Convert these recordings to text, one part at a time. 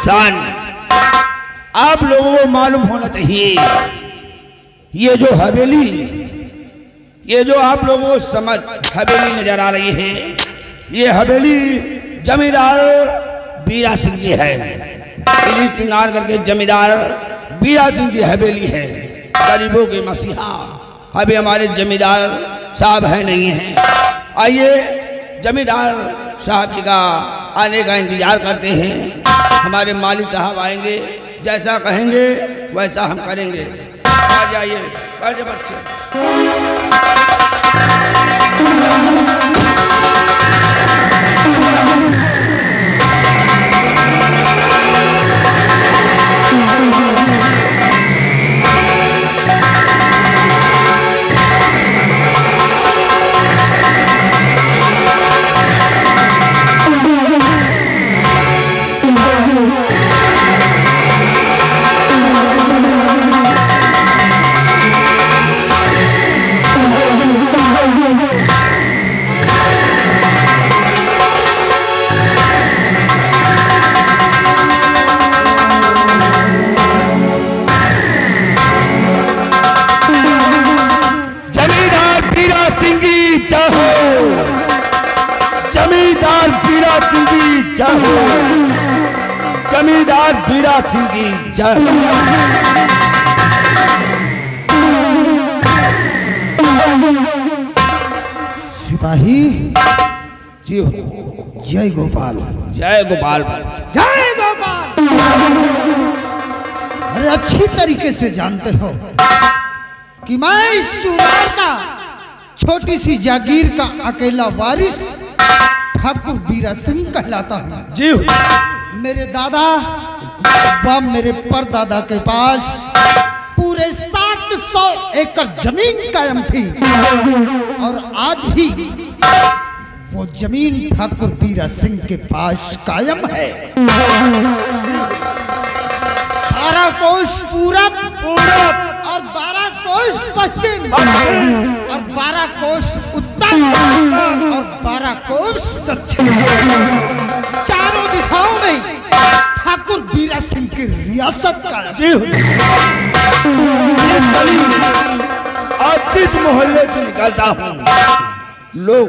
शान। आप लोगों को मालूम होना चाहिए, ये जो हवेली, ये जो आप लोगों को समझ हवेली नजर आ रही है, ये हवेली जमींदार बीरा सिंह की है। इसी चुनारगढ़ के जमींदार बीरा सिंह की हवेली है। गरीबों के मसीहा अभी हमारे जमींदार साहब है नहीं हैं। आइए जमींदार साहब जी का आने का इंतजार करते हैं। हमारे मालिक साहब आएंगे, जैसा कहेंगे वैसा हम करेंगे। आ जाइए, बैठे बच्चे। जमींदार बीरा सिंह की जय। सिपाही जी हो। जय गोपाल। जय गोपाल। जय गोपाल। अरे अच्छी तरीके से जानते हो कि मैं इस चुनार का छोटी सी जागीर का अकेला वारिस ठाकुर बीरा सिंह कहलाता हूँ। जी हो। मेरे दादा व मेरे परदादा के पास पूरे 700 एकड़ जमीन कायम थी और आज भी वो जमीन ठाकुर बीरा सिंह के पास कायम है। 12 कोस पूरब और 12 कोस पश्चिम और 12 कोस उत्तर और 12 कोस दक्षिण, चारों दिशाओं में ठाकुर बीरा सिंह की रियासत का। जी अब जिस मोहल्ले से निकलता हूँ, लोग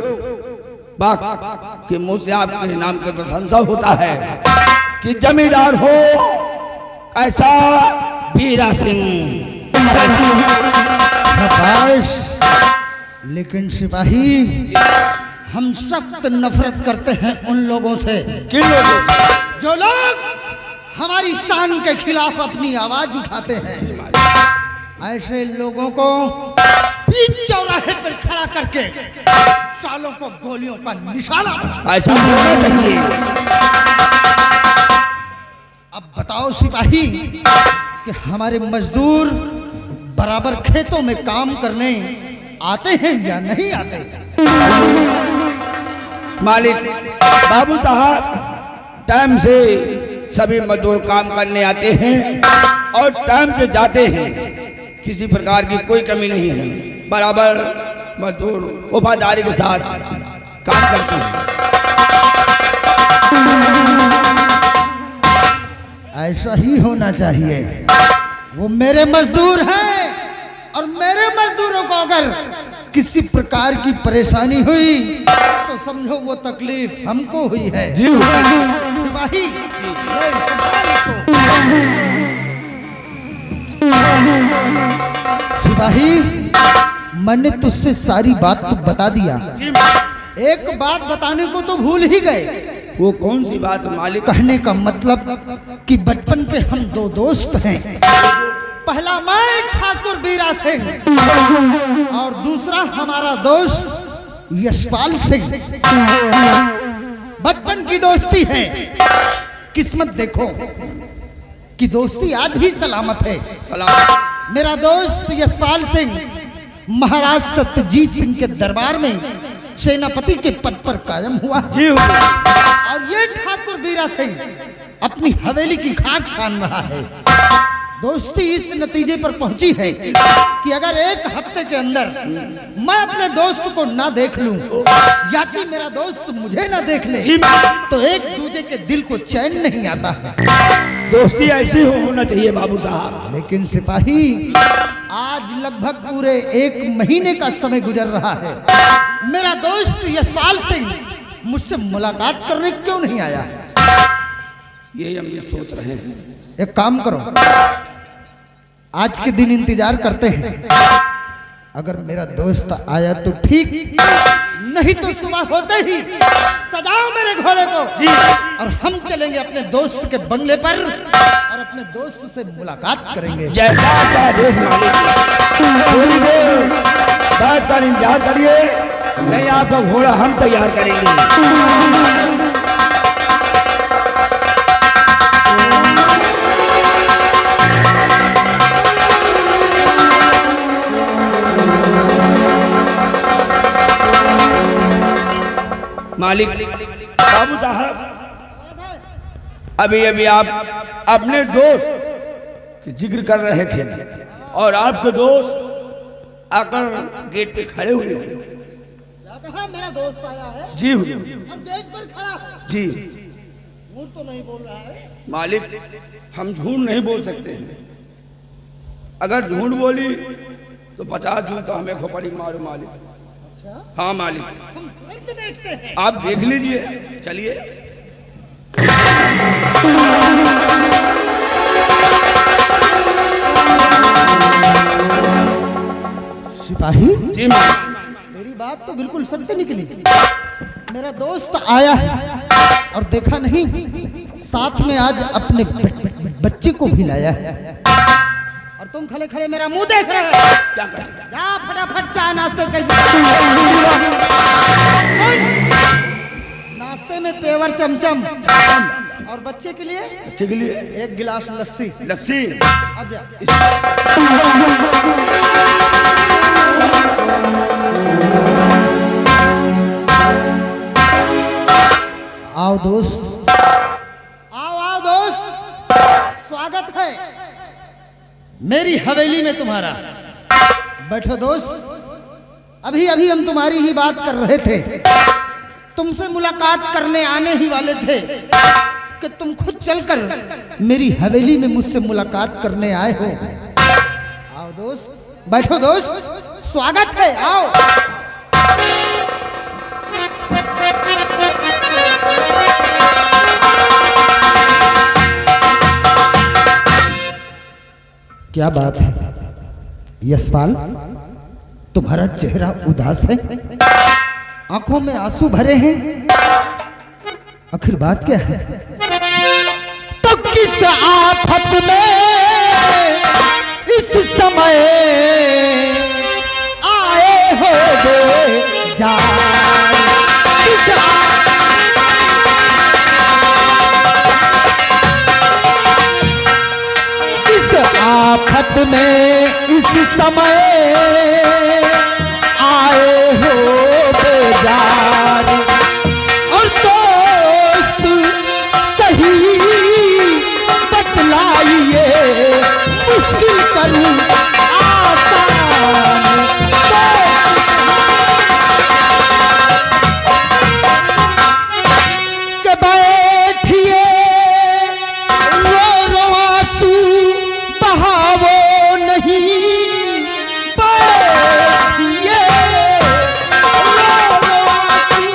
बाग के मुंह से आपके नाम की प्रशंसा होता है कि जमींदार हो ऐसा बीरा सिंह। लेकिन सिपाही हम सख्त नफरत करते हैं उन लोगों से। किन लोगों से? जो लोग हमारी शान के खिलाफ अपनी आवाज उठाते हैं। ऐसे लोगों को बीच चौराहे पर खड़ा करके सालों को गोलियों का निशाना बना। ऐसा होना चाहिए। अब बताओ सिपाही कि हमारे मजदूर बराबर खेतों में काम करने आते हैं या नहीं आते? मालिक बाबू साहब टाइम से सभी मजदूर काम करने आते हैं और टाइम से जाते हैं। किसी प्रकार की कोई कमी नहीं है। बराबर मजदूर वफादारी के साथ काम करते हैं। ऐसा ही होना चाहिए। वो मेरे मजदूर हैं और मेरे मजदूरों को अगर किसी प्रकार की परेशानी हुई तो समझो वो तकलीफ हमको हुई है। जी सिपाही सिपाही मैंने तुझसे सारी बात तो बता दिया। एक बात बताने को तो भूल ही गए। वो कौन सी बात मालिक? कहने का मतलब कि बचपन के हम 2 दोस्त हैं। पहला मैं ठाकुर बीरा सिंह और दूसरा हमारा दोस्त यशपाल सिंह। बचपन की दोस्ती है। किस्मत देखो कि दोस्ती आज भी सलामत है। सलाम। मेरा दोस्त यशपाल सिंह महाराज सत्यजीत सिंह के दरबार में सेनापति के पद पर कायम हुआ। जी और ये ठाकुर बीरा सिंह अपनी हवेली की खाक छान रहा है। दोस्ती इस नतीजे पर पहुंची है कि अगर एक हफ्ते के अंदर मैं अपने दोस्त को ना देख लूं या कि मेरा दोस्त मुझे ना देख ले तो एक दूसरे के दिल को चैन नहीं आता है। दोस्ती ऐसी होना चाहिए बाबू साहब। लेकिन सिपाही, आज लगभग पूरे 1 महीने का समय गुजर रहा है, मेरा दोस्त यशपाल सिंह मुझसे मुलाकात करने क्यों नहीं आया? यही हम ये सोच रहे हैं। एक काम करो, आज के दिन इंतजार करते हैं। अगर मेरा दोस्त आया तो ठीक, नहीं तो सुबह होते ही सजाओ मेरे घोड़े को जी। और हम चलेंगे अपने दोस्त के बंगले पर और अपने दोस्त से मुलाकात करेंगे। जैसा आपका आदेश मालिक। थोड़ी देर बैठ कर इंतजार करिए, नहीं आपका घोड़ा हम तैयार करेंगे। मालिक बाबू साहब, अभी अभी आप अपने दोस्त की जिक्र कर रहे थे और आपके दोस्त आकर गेट पे खड़े हुए हैं। कहा मेरा दोस्त आया है? जी और गेट पर खड़ा है। जी। झूठ तो नहीं बोल रहा है? मालिक, हम झूठ नहीं बोल सकते हैं। अगर झूठ बोली तो 50 झूठ तो हमें खोपड़ी मारो मालिक। अच्छा, हाँ मालिक, हम तुरंत देखते हैं। आप देख लीजिए। चलिए। सिपाही जी मालिक। तेरी बात तो बिल्कुल सत्य निकली। मेरा दोस्त आया है और देखा नहीं, साथ में आज अपने बच्चे को भी लाया है और तुम खड़े खड़े मेरा मुंह देख रहे हो। क्या करेंगे? जा फटाफट चाय नाश्ते कर। नाश्ते में पेवर चमचम और बच्चे के लिए बच्चे के लिए 1 गिलास लस्सी। लस्सी। अब जा। आओ दोस्त, आओ आओ दोस्त, स्वागत है मेरी हवेली में तुम्हारा। बैठो दोस्त। अभी अभी हम तुम्हारी ही बात कर रहे थे, तुमसे मुलाकात करने आने ही वाले थे कि तुम खुद चलकर मेरी हवेली में मुझसे मुलाकात करने आए हो। आओ दोस्त, बैठो दोस्त, स्वागत है, आओ। क्या बात है यशपाल, तुम्हारा चेहरा उदास है, आंखों में आंसू भरे हैं, आखिर बात क्या है? तो किस आफत में इस समय आए हो जान, किस आफत में इस समय आए हो बेजार, और दोस्त सही बतलाइए, मुश्किल करूं आसान, के बैठिए रो रो आंसू बहावो नहीं, बैठिए रो रो आंसू,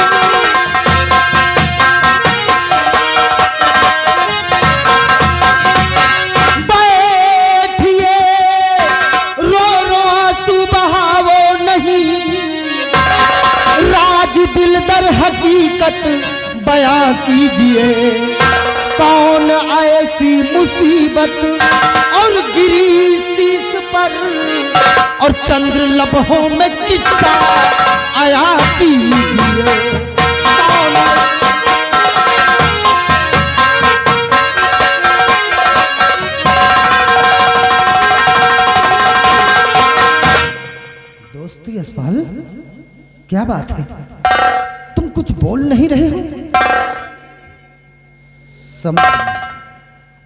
बैठिए रो रो आंसू बहावो नहीं, राज दिल दर हकीकत बयां कीजिए, कौन ऐसी मुसीबत और गिरी शीश पर, और चंद्र लम्हों में किस्सा आया कीजिए, कौन दोस्त यशपाल, क्या बात है, तुम कुछ बोल नहीं रहे हो?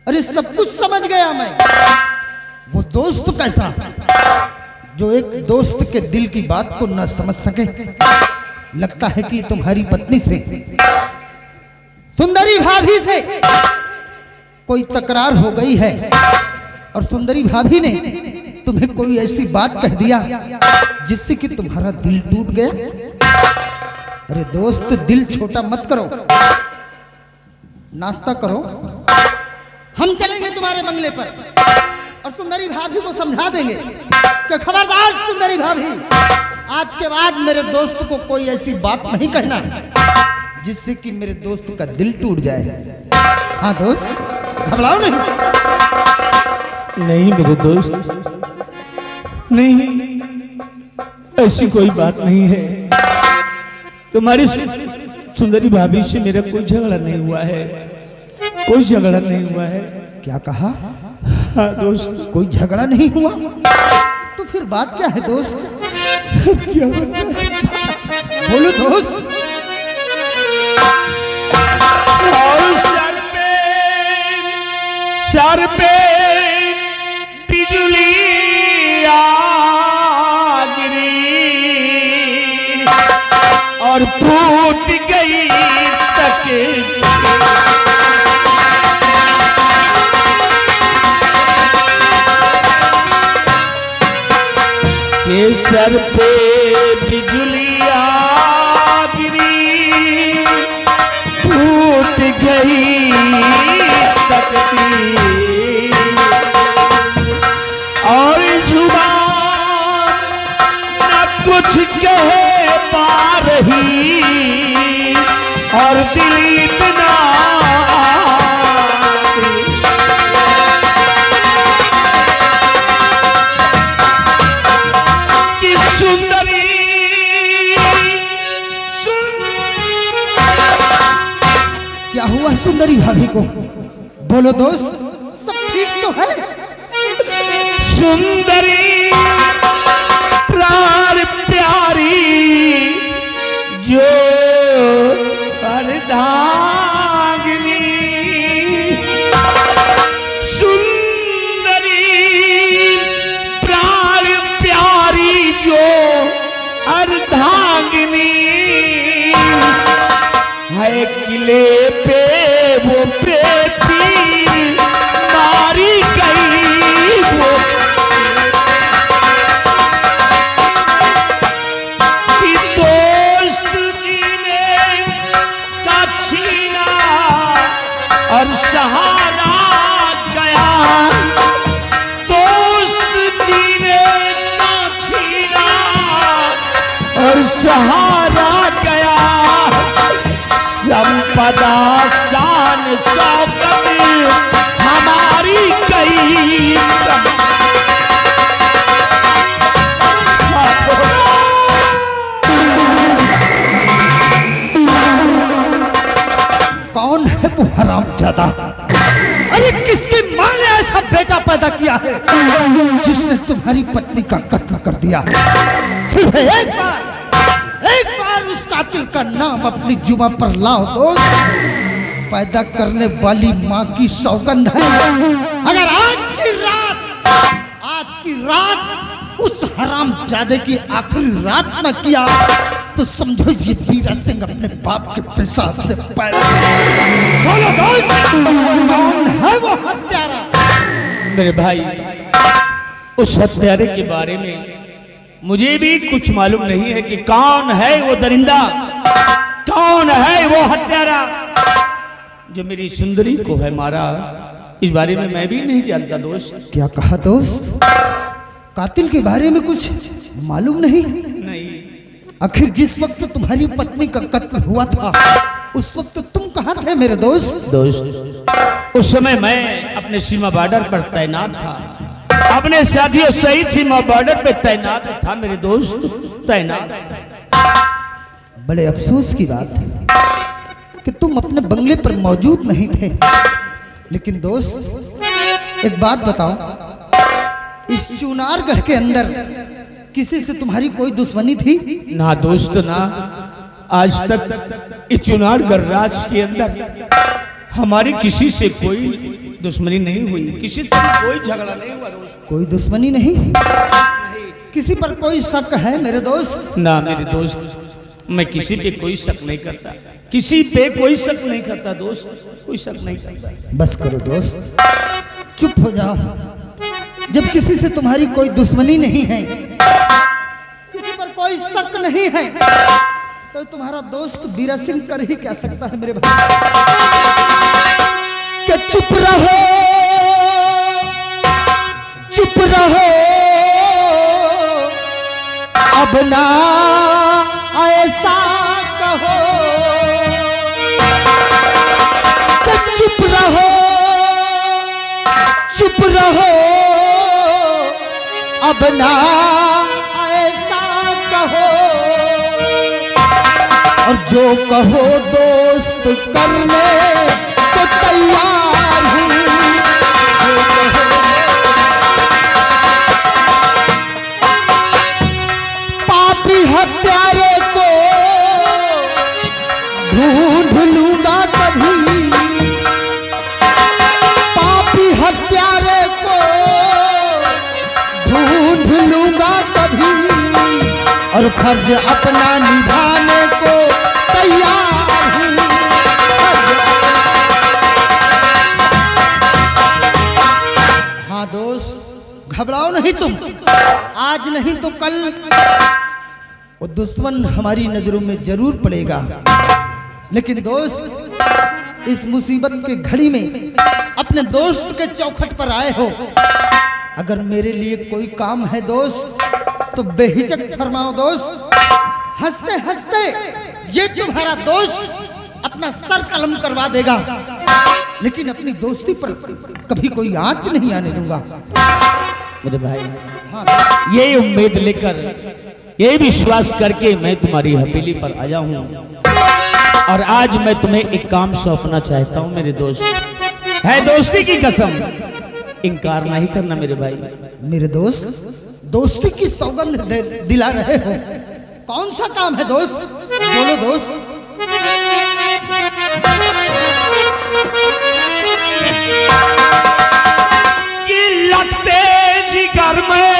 अरे सब कुछ समझ गया मैं, वो दोस्त कैसा जो एक दोस्त के दिल की बात को न समझ सके। लगता है कि तुम्हारी पत्नी से, सुंदरी भाभी से कोई तकरार हो गई है और सुंदरी भाभी ने तुम्हें कोई ऐसी बात कह दिया जिससे कि तुम्हारा दिल टूट गया। अरे दोस्त, दिल छोटा मत करो, नाश्ता करो, हम चलेंगे तुम्हारे बंगले पर और सुंदरी भाभी को समझा देंगे कि खबरदार सुंदरी भाभी, आज के बाद मेरे दोस्त को कोई ऐसी बात नहीं कहना जिससे कि मेरे दोस्त का दिल टूट जाए। हाँ दोस्त, घबराओ नहीं। नहीं मेरे दोस्त, नहीं, ऐसी कोई बात नहीं है। तुम्हारी सुंदरी भाभी से मेरा कोई झगड़ा नहीं हुआ है, कोई झगड़ा नहीं हुआ है। क्या कहा? हाँ दोस्त, कोई झगड़ा नहीं हुआ? तो फिर बात क्या है दोस्त? क्या बताएं? बोलो दोस्त। और सर पे बिजली आ गिरी और फूट गई तके के सर पे बिजली आ गिरी फूट गई तकती और जुबान न कुछ कह पा रही और दिल इतना कि सुंदरी क्या हुआ सुंदरी भाभी को? बोलो दोस्त, सब ठीक तो है? सुंदरी प्राण प्यारी जो अर्धांगिनी, सुंदरी प्राण प्यारी जो अर्धांगिनी है, किले पे वो तीर मारी गई वो कि दोस्त जीने का छीना और सहारा गया, दोस्त जीने का छीना और सहारा गया, संपदा शान शौकत हमारी गई। कौन है वो हरामजादा? अरे किसकी मां ने ऐसा बेटा पैदा किया है जिसने तुम्हारी पत्नी का कत्ल कर दिया? सिर्फ एक बार उस कातिल का नाम अपनी जुबान पर लाओ दोस्त। पैदा करने वाली माँ की सौगंध है, अगर आज की रात उस हरामजादे की आखिरी रात न किया तो समझो ये बीरा सिंह अपने बाप के पेशाब से पैदा। बोलो दोस्त, कौन है वो हत्यारा? मेरे भाई, उस हत्यारे के बारे में मुझे भी कुछ मालूम नहीं है कि कौन है वो दरिंदा, कौन है वो हत्यारा जो मेरी सुंदरी को है मारा। इस बारे में मैं भी नहीं जानता दोस्त। क्या कहा दोस्त? कातिल के बारे में कुछ मालूम नहीं? नहीं। आखिर जिस वक्त तुम्हारी पत्नी का कत्ल हुआ था उस वक्त तुम कहाँ थे मेरे दोस्त? उस समय मैं अपने सीमा बॉर्डर पर तैनात था, अपने साथियों सहित सीमा बॉर्डर पे तैनात था मेरे दोस्त, तैनात। बड़े अफसोस की बात है कि तुम अपने बंगले पर मौजूद नहीं थे। लेकिन दोस्त, एक बात बताओ, इस चुनारगढ़ के अंदर किसी से तुम्हारी कोई दुश्मनी थी? ना दोस्त ना, आज तक इस चुनारगढ़ राज के अंदर हमारी किसी से कोई दुश्मनी नहीं हुई, किसी से कोई झगड़ा नहीं हुआ दोस्त। कोई दुश्मनी नहीं? किसी पर कोई शक है मेरे दोस्त? ना मेरे दोस्त, मैं किसी पे कोई शक नहीं करता, किसी पे कोई शक नहीं करता दोस्त, कोई शक नहीं करता। बस करो दोस्त, चुप हो जाओ। जब किसी से तुम्हारी कोई दुश्मनी नहीं है, किसी पर कोई शक नहीं है, तो तुम्हारा दोस्त बीरा सिंह कर ही क्या सकता है मेरे भाई? कि चुप रहो, चुप रहो, अब ना ऐसा कहो। कि चुप रहो, चुप रहो, अब ना ऐसा कहो। और जो कहो दोस्त करने को तैयार हूँ। पापी हत्यारे को ढूंढ लूंगा कभी, पापी हत्यारे को ढूंढ लूंगा कभी, और फर्ज अपना निभाने को तैयार हूँ। हाँ दोस्त, घबराओ नहीं तुम, आज नहीं तो कल वो दुश्मन हमारी नजरों में जरूर पड़ेगा। लेकिन दोस्त, इस मुसीबत के घड़ी में अपने दोस्त के चौखट पर आए हो, अगर मेरे लिए कोई काम है दोस्त तो बेहिचक फरमाओ दोस्त। हंसते हंसते ये तुम्हारा दोस्त अपना सर कलम करवा देगा, लेकिन अपनी दोस्ती पर कभी कोई आंच नहीं आने दूंगा मेरे भाई। हाँ, यही उम्मीद लेकर, यही विश्वास करके मैं तुम्हारी हवेली पर आया हूँ, और आज मैं तुम्हें एक काम सौंपना चाहता हूँ मेरे दोस्त। है दोस्ती की कसम, इनकार नहीं करना मेरे भाई। मेरे दोस्त, दोस्ती की सौगंध दिला रहे हो, कौन सा काम है दोस्त? बोलो दोस्त। कि लगते जिगर में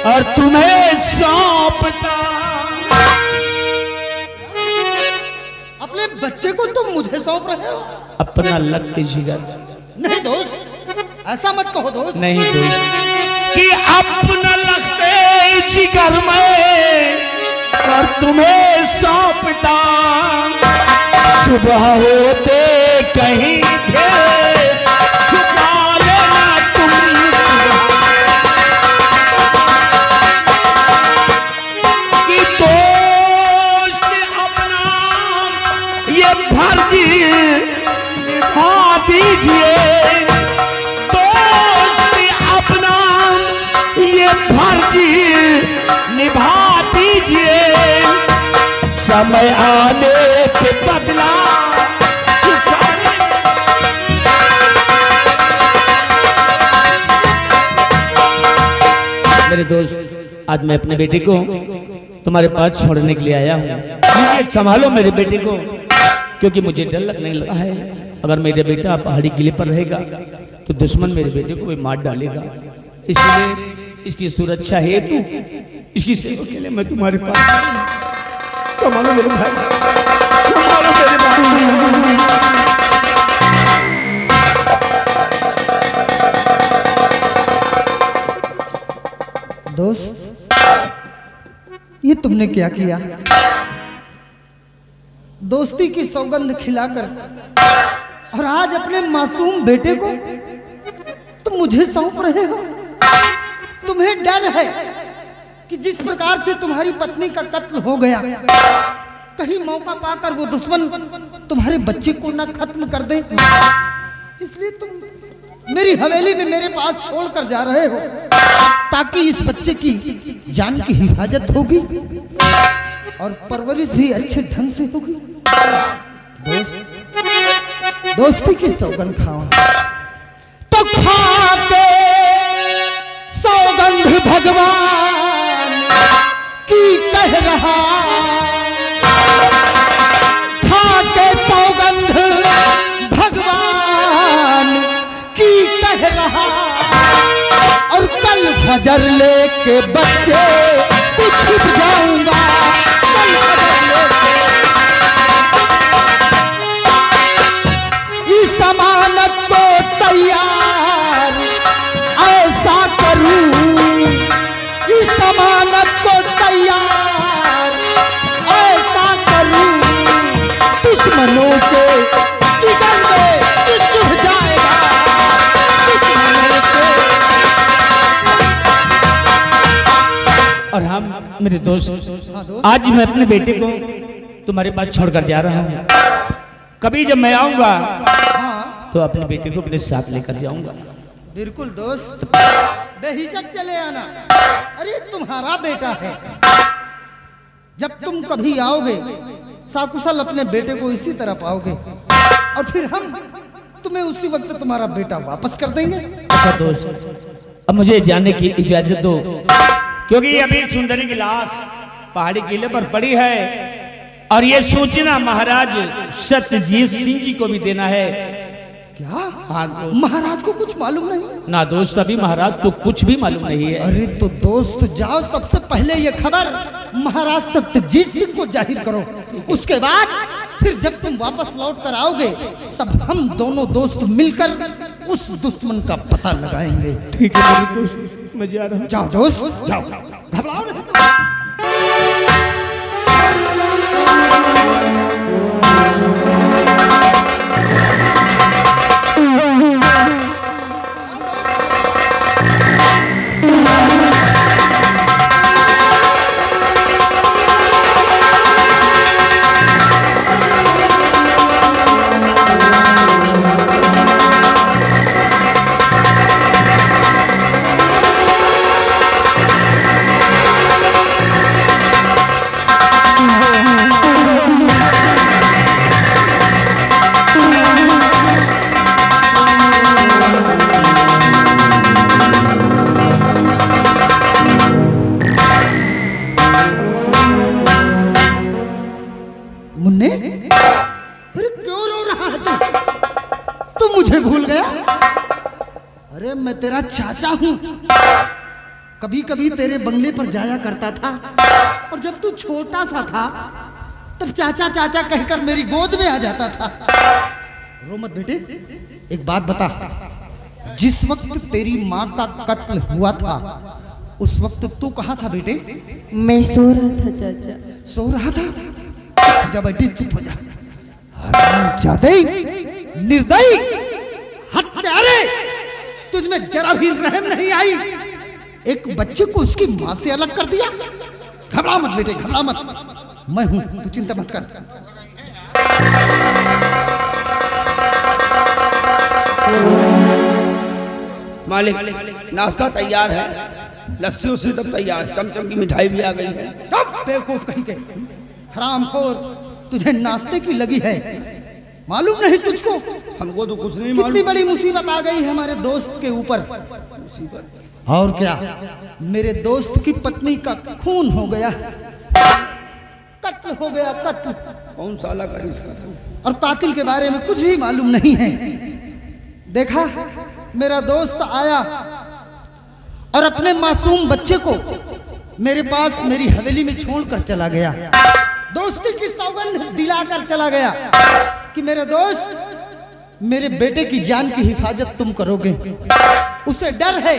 और तुम्हें सौंपता। अपने बच्चे को तुम मुझे सौंप रहे हो? अपना लगते जिगर नहीं दोस्त, ऐसा मत कहो दोस्त। नहीं दोस्त, कि अपना लगते जिगर में और तुम्हें सौंपता। सुबह होते कहीं थे छुपा लेना तुम, कि दोस्त अपना ये फर्ज निभा दीजिए। फर्ज निभा दीजिए, समय आने पे बदला मेरे दोस्त, आज मैं अपने बेटे को तुम्हारे पास छोड़ने के लिए आया हूँ। संभालो मेरे बेटे को, क्योंकि मुझे डर लगने लगा है, अगर मेरा बेटा पहाड़ी किले पर रहेगा तो दुश्मन मेरे बेटे को भी मार डालेगा। इसलिए इसकी सुरक्षा हेतु, इसकी सेवा के लिए मैं तुम्हारे पास संभालो मेरे भाई, संभालो मेरे भाई। दोस्त, ये तुमने क्या किया? दोस्ती की सौगंध खिलाकर और आज अपने मासूम बेटे को तुम मुझे सौंप रहे हो। तुम्हें डर है कि जिस प्रकार से तुम्हारी पत्नी का कत्ल हो गया, कहीं मौका पाकर वो दुश्मन तुम्हारे बच्चे को ना खत्म कर दे, इसलिए तुम मेरी हवेली में मेरे पास छोड़कर जा रहे हो, ताकि इस बच्चे की जान की हिफाजत होगी और परवरिश भी अच्छे ढंग से होगी। दोस्त, दोस्ती की सौगंध खाओ तो खा के सौगंध भगवान की कह रहा, खा के सौगंध भगवान और कल फजर लेके बच्चे कुछ छुप जाऊंगा। कल फजर लेके इस अमानत को तैयार ऐसा करूं, इस अमानत को तैयार ऐसा करूं, दुश्मनों के जिगर में चुभ जाएगा, दुश्मनों के। और हम मेरे दोस्त, आज मैं अपने बेटे को तुम्हारे पास छोड़कर जा रहा हूँ। कभी जब मैं आऊंगा हाँ तो अपने बेटे को अपने साथ लेकर जाऊंगा। बिल्कुल दोस्त, बेहिचक चले आना। अरे तुम्हारा बेटा है, जब तुम कभी आओगे साकुशल अपने बेटे को इसी तरह पाओगे और फिर हम तुम्हें उसी वक्त तुम्हारा बेटा वापस कर देंगे। अच्छा दोस्त, अब मुझे जाने की इजाजत दो, क्योंकि अभी सुंदरी की लाश पहाड़ी किले पर पड़ी है और ये सूचना महाराज सत्यजीत सिंह जी को भी देना है। क्या? हाँ दोस्त। महाराज को कुछ मालूम नहीं? ना दोस्त, अभी महाराज को कुछ भी मालूम नहीं है। अरे तो दोस्त जाओ, सबसे पहले ये खबर महाराज सत्यजीत सिंह को जाहिर करो, उसके बाद फिर जब तुम वापस लौट कर आओगे तब हम दोनों दोस्त मिलकर उस दुश्मन का पता लगाएंगे। ठीक है मेरे दोस्त, मैं जा रहा हूँ। जाओ दोस्त जाओ, घबराओ नहीं। मुन्ने, अरे क्यों रो रहा है तू मुझे भूल गया? अरे मैं तेरा चाचा हूं, कभी कभी तेरे बंगले पर जाया करता था और जब तू छोटा सा था तब चाचा चाचा कहकर मेरी गोद में आ जाता था। रो मत बेटे, एक बात बता, जिस वक्त तेरी माँ का कत्ल हुआ था उस वक्त तू कहाँ था बेटे? मैं सो रहा था चाचा। सो रहा था? जा बेटी, चुप हो जा। हरामजादे, निर्दयी, हत्यारे, तुझमें जरा भी रहम नहीं आई। एक बच्चे को उसकी मां से अलग कर दिया। घबरा मत बेटे, घबरा मत, मैं हूं, तू चिंता मत कर। मालिक, नाश्ता तैयार है, लस्सी उसी सब तैयार, चमचम की मिठाई भी आ गई है। तब बेवकूफ कहीं के, हरामखोर, तुझे नाश्ते की लगी है, मालूम नहीं तुझको? हमको तो कुछ नहीं कितनी मालूम। बड़ी मुसीबत आ गई है हमारे दोस्त के ऊपर। मुसीबत? और क्या, मेरे दोस्त की पत्नी का खून हो गया, कत्ल हो गया, कत्ल। कौन साला कर इसका? और कातिल के बारे में कुछ भी मालूम नहीं है। देखा, मेरा दोस्त आया और अपने मासूम बच्चे को मेरे पास मेरी हवेली में छोड़कर चला गया। दोस्ती की सौगंध दिलाकर चला गया कि मेरे दोस्त, मेरे बेटे की जान की हिफाजत तुम करोगे। उसे डर है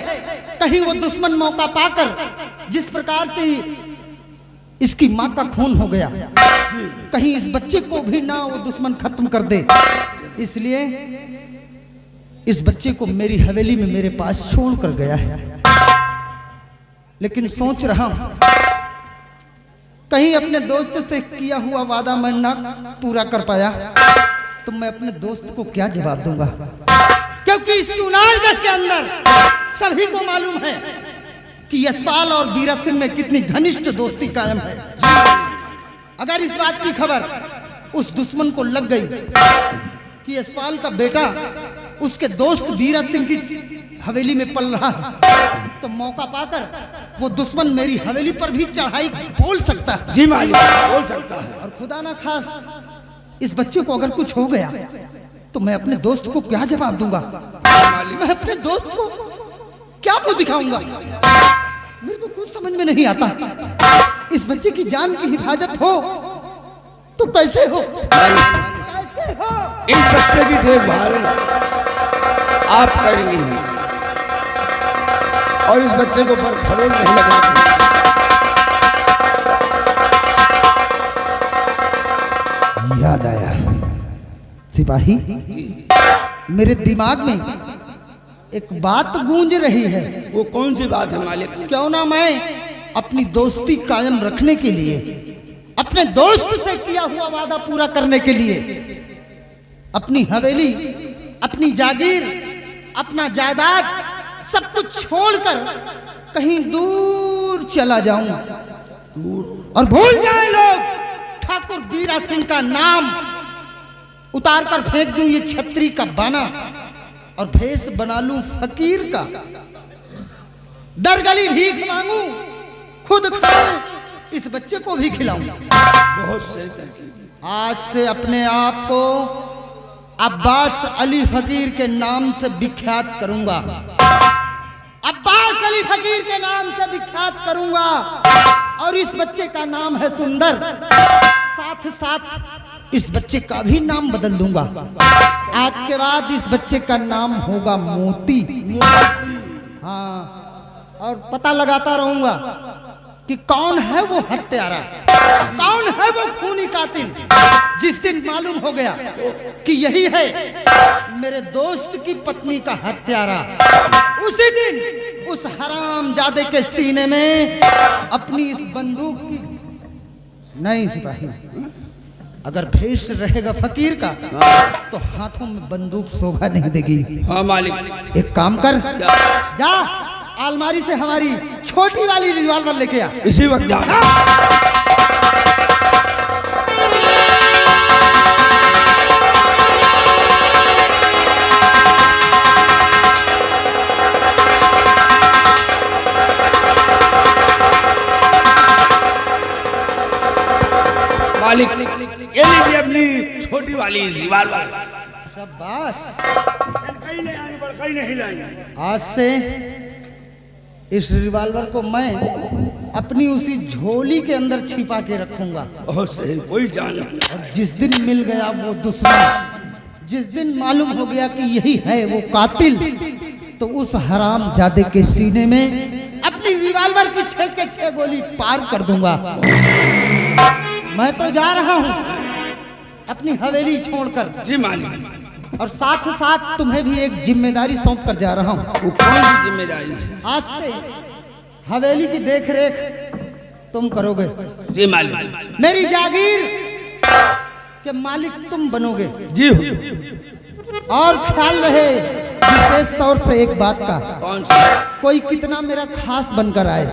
कहीं वो दुश्मन मौका पाकर, जिस प्रकार से इसकी माँ का खून हो गया, कहीं इस बच्चे को भी ना वो दुश्मन खत्म कर दे। इसलिए इस बच्चे को मेरी हवेली में मेरे पास छोड़ कर गया है। लेकिन सोच रहा हूं कहीं अपने दोस्त से किया हुआ वादा मैं ना पूरा कर पाया तो मैं अपने दोस्त को क्या जवाब दूंगा, क्योंकि इस चुनारगढ़ के अंदर सभी को मालूम है कि यशपाल और बीरा सिंह में कितनी घनिष्ठ दोस्ती कायम है। अगर इस बात की खबर उस दुश्मन को लग गई कि यशपाल का बेटा उसके दोस्त बीरा सिंह की हवेली में पल रहा है, तो मौका पाकर वो दुश्मन मेरी हवेली पर भी चढ़ाई बोल सकता है। जी मालिक, बोल सकता है। और खुदा ना खास इस बच्चे को अगर कुछ हो गया तो मैं अपने दोस्त को क्या जवाब दूंगा। मालिक। मैं अपने दोस्त को क्या मुंह दिखाऊंगा? मेरे को कुछ समझ में नहीं आता। इस बच्चे की जान की हिफाजत हो तो कैसे हो? मालिक, कैसे हो? इस बच्चे की देखभाल आप करेंगे और इस बच्चे को पर खरोच नहीं लगना। याद आया सिपाही, मेरे दिमाग में एक बात गूंज रही है। वो कौन सी बात है मालिक? क्यों ना मैं अपनी दोस्ती कायम रखने के लिए, अपने दोस्त से किया हुआ वादा पूरा करने के लिए अपनी हवेली, अपनी जागीर, अपना जायदाद सब कुछ छोड़कर कहीं दूर चला जाऊं और भूल जाए लोग ठाकुर बीरा सिंह का नाम, उतार कर फेंक दूं ये छतरी का बाना और भेष बना लूं फकीर का। दर गली भीख मांगू, खुद खाऊं, इस बच्चे को भी खिलाऊं। बहुत सही तरकीब। आज से अपने आप को अब्बास अली फकीर के नाम से विख्यात करूंगा। अब्बास अली फकीर के नाम से विख्यात करूंगा और इस बच्चे का नाम है सुंदर। साथ साथ इस बच्चे का भी नाम बदल दूंगा। आज के बाद इस बच्चे का नाम होगा मोती। हाँ, और पता लगाता रहूंगा कि कौन है वो हत्यारा, कौन है वो खूनी कातिल। जिस दिन मालूम हो गया कि यही है मेरे दोस्त की पत्नी का हत्यारा, उसी दिन उस हरामजादे के सीने में अपनी इस बंदूक की। नहीं सिपाही, अगर भेष रहेगा फकीर का तो हाथों में बंदूक शोभा नहीं देगी। हाँ मालिक। एक काम कर, जा अलमारी से हमारी छोटी वाली रिवॉल्वर लेके आ। इसी वक्त जा। मालिक, ये लीजिए अपनी छोटी वाली रिवॉल्वर। शाबाश। कहीं नहीं आने पर कहीं नहीं लाएंगे। आज से इस रिवॉल्वर को मैं अपनी उसी झोली के अंदर छिपा के रखूंगा। बहुत सही, कोई जान और जिस दिन मिल गया वो दुश्मन, जिस दिन मालूम हो गया कि यही है वो कातिल, तो उस हराम जादे के सीने में अपनी रिवॉल्वर की 6 के 6 गोली पार कर दूंगा। मैं तो जा रहा हूं अपनी हवेली छोड़कर। जी मालिक। और साथ साथ तुम्हें भी एक जिम्मेदारी सौंप कर जा रहा हूं। वो कौन सी जिम्मेदारी है? आज से हवेली की देख रेख तुम करोगे। जी मालिक। मेरी जागीर के मालिक तुम बनोगे। जी हुजूर। और ख्याल रहे विशेष तौर से एक बात का, कौन सी? कोई कितना मेरा खास बनकर आए,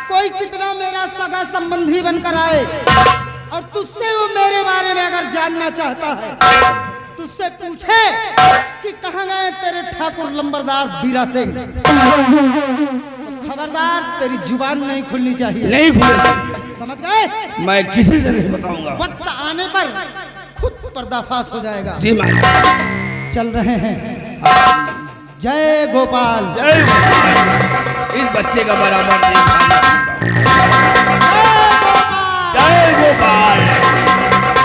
कोई कितना मेरा सगा संबंधी बनकर आए और तुझसे वो मेरे बारे में अगर जानना चाहता है, तुझसे पूछे कि कहाँ गए तेरे ठाकुर लंबरदार बीरा सिंह, तो खबरदार तेरी जुबान नहीं खुलनी चाहिए। नहीं खुलेगी। समझ गए? मैं किसी से नहीं बताऊंगा। वक्त आने पर खुद पर्दाफाश हो जाएगा। जी मालिक। चल रहे हैं। जय गोपाल। जय गोपाल। इस बच्चे का बराबर नहीं खाना। जय गोपाल।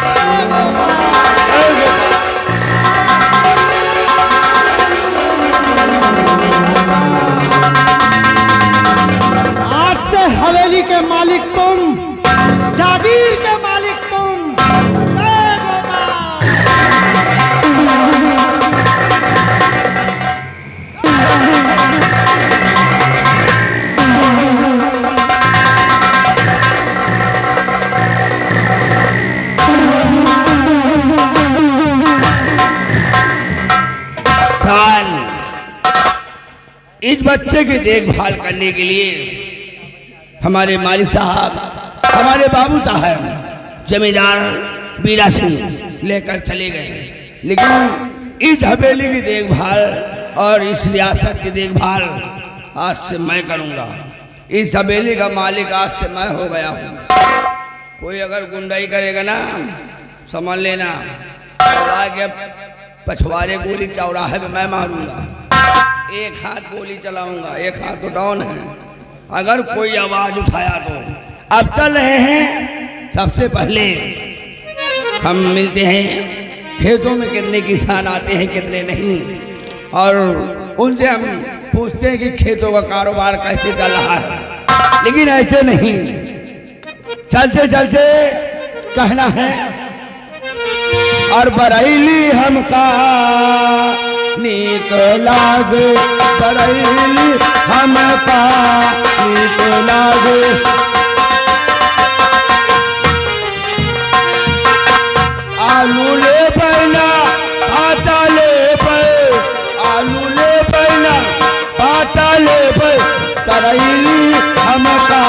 जय गोपाल। जय गोपाल। आज से हवेली के मालिक तुम, जागीर के मालिक तुम। जय गोपाल। इस बच्चे की देखभाल करने के लिए हमारे मालिक साहब, हमारे बाबू साहब जमींदार बीरा सिंह लेकर चले गए। लेकिन इस हवेली की देखभाल और इस रियासत की देखभाल आज से मैं करूंगा। इस हवेली का मालिक आज से मैं हो गया हूँ। कोई अगर गुंडाई करेगा ना, समझ लेना, के पछवाड़े गोली चौराहे में मैं मारूंगा। एक हाथ गोली चलाऊंगा, एक हाथ तो डाउन है, अगर कोई आवाज उठाया तो। अब चल रहे हैं। सबसे पहले हम मिलते हैं खेतों में कितने किसान आते हैं कितने नहीं, और उनसे हम पूछते हैं कि खेतों का कारोबार कैसे चल रहा है। लेकिन ऐसे नहीं, चलते चलते कहना है और बरैली हमका नीक लागे, बरैली हमका नीक लागे। आलू ले पैना आटा ले पे, आलू ले पैना आटा ले पे, करैली हमका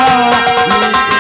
नीक